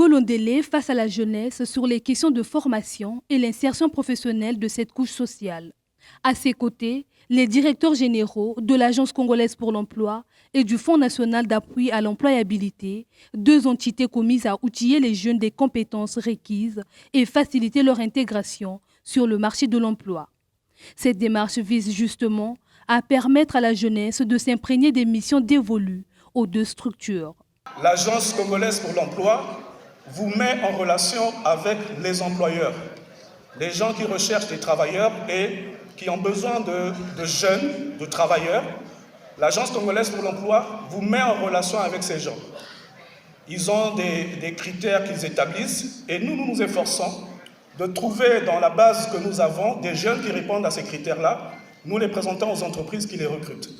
Ngolondele face à la jeunesse sur les questions de formation et l'insertion professionnelle de cette couche sociale. À ses côtés, les directeurs généraux de l'Agence congolaise pour l'emploi et du Fonds national d'appui à l'employabilité, deux entités commises à outiller les jeunes des compétences requises et faciliter leur intégration sur le marché de l'emploi. Cette démarche vise justement à permettre à la jeunesse de s'imprégner des missions dévolues aux deux structures. L'Agence congolaise pour l'emploi vous met en relation avec les employeurs, les gens qui recherchent des travailleurs et qui ont besoin de jeunes, de travailleurs. L'Agence congolaise pour l'emploi vous met en relation avec ces gens. Ils ont des critères qu'ils établissent et nous nous efforçons de trouver dans la base que nous avons des jeunes qui répondent à ces critères-là. Nous les présentons aux entreprises qui les recrutent.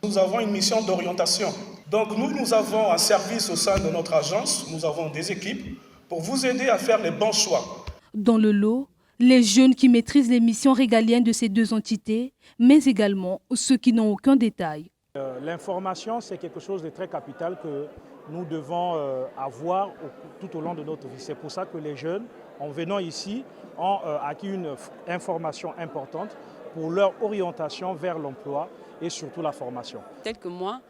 Nous avons une mission d'orientation. Donc nous avons un service au sein de notre agence, nous avons des équipes pour vous aider à faire les bons choix. Dans le lot, les jeunes qui maîtrisent les missions régaliennes de ces deux entités, mais également ceux qui n'ont aucun détail. L'information, c'est quelque chose de très capital que nous devons avoir tout au long de notre vie. C'est pour ça que les jeunes, en venant ici, ont acquis une information importante pour leur orientation vers l'emploi et surtout la formation. Tel que moi,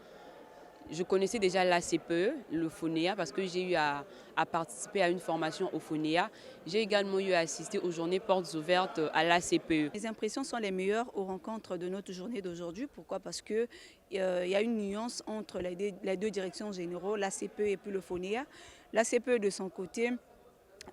je connaissais déjà l'ACPE, le FONEA, parce que j'ai eu à participer à une formation au FONEA. J'ai également eu à assister aux journées portes ouvertes à l'ACPE. Les impressions sont les meilleures aux rencontres de notre journée d'aujourd'hui. Pourquoi? Parce qu'il y a une nuance entre les deux directions généraux, l'ACPE et puis le FONEA. L'ACPE, de son côté,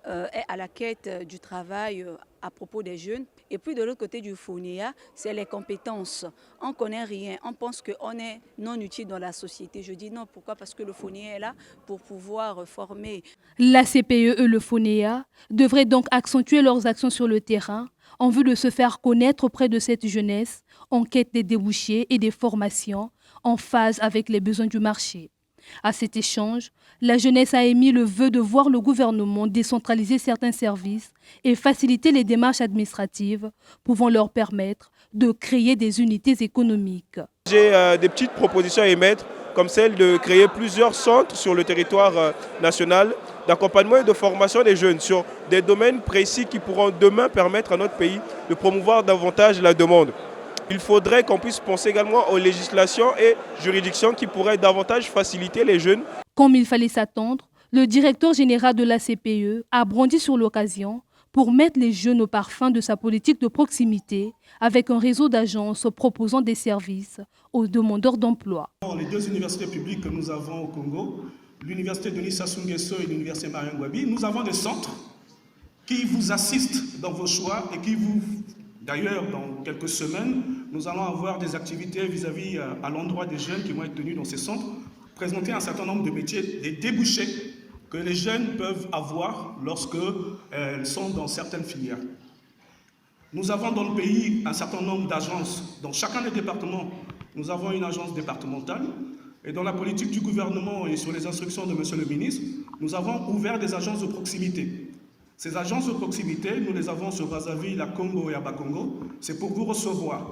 est à la quête du travail à propos des jeunes. Et puis de l'autre côté du FONEA, c'est les compétences. On ne connaît rien, on pense qu'on est non utile dans la société. Je dis non, pourquoi? Parce que le FONEA est là pour pouvoir former. La CPE et le FONEA devraient donc accentuer leurs actions sur le terrain en vue de se faire connaître auprès de cette jeunesse en quête des débouchés et des formations en phase avec les besoins du marché. À cet échange, la jeunesse a émis le vœu de voir le gouvernement décentraliser certains services et faciliter les démarches administratives pouvant leur permettre de créer des unités économiques. J'ai des petites propositions à émettre, comme celle de créer plusieurs centres sur le territoire national d'accompagnement et de formation des jeunes sur des domaines précis qui pourront demain permettre à notre pays de promouvoir davantage la demande. Il faudrait qu'on puisse penser également aux législations et juridictions qui pourraient davantage faciliter les jeunes. Comme il fallait s'attendre, le directeur général de la CPE a bondi sur l'occasion pour mettre les jeunes au parfum de sa politique de proximité avec un réseau d'agences proposant des services aux demandeurs d'emploi. Les deux universités publiques que nous avons au Congo, l'université Denis Sassou Nguesso et l'université Marion Ngouabi, nous avons des centres qui vous assistent dans vos choix et qui vous... D'ailleurs, dans quelques semaines, nous allons avoir des activités vis-à-vis à l'endroit des jeunes qui vont être tenus dans ces centres, présenter un certain nombre de métiers, des débouchés que les jeunes peuvent avoir lorsqu'ils sont dans certaines filières. Nous avons dans le pays un certain nombre d'agences. Dans chacun des départements, nous avons une agence départementale. Et dans la politique du gouvernement et sur les instructions de Monsieur le ministre, nous avons ouvert des agences de proximité. Ces agences de proximité, nous les avons sur Brazzaville, à Congo et à Bakongo. C'est pour vous recevoir.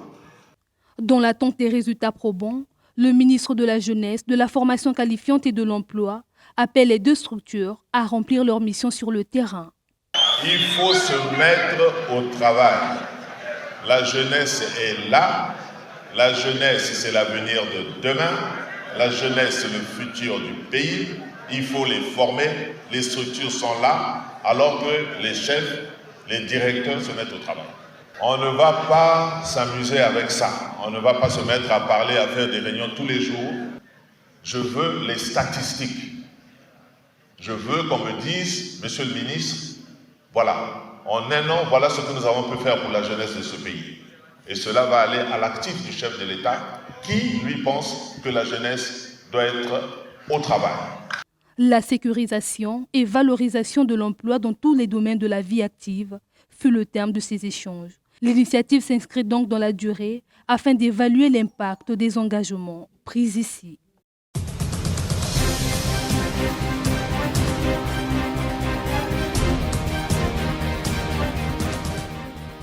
Dans l'attente des résultats probants, le ministre de la Jeunesse, de la Formation qualifiante et de l'Emploi appelle les deux structures à remplir leur mission sur le terrain. Il faut se mettre au travail. La jeunesse est là. La jeunesse, c'est l'avenir de demain. La jeunesse, c'est le futur du pays. Il faut les former. Les structures sont là. Alors que les chefs, les directeurs se mettent au travail. On ne va pas s'amuser avec ça. On ne va pas se mettre à parler, à faire des réunions tous les jours. Je veux les statistiques. Je veux qu'on me dise, Monsieur le ministre, voilà, en un an, voilà ce que nous avons pu faire pour la jeunesse de ce pays. Et cela va aller à l'actif du chef de l'État qui, lui, pense que la jeunesse doit être au travail. La sécurisation et valorisation de l'emploi dans tous les domaines de la vie active fut le terme de ces échanges. L'initiative s'inscrit donc dans la durée afin d'évaluer l'impact des engagements pris ici.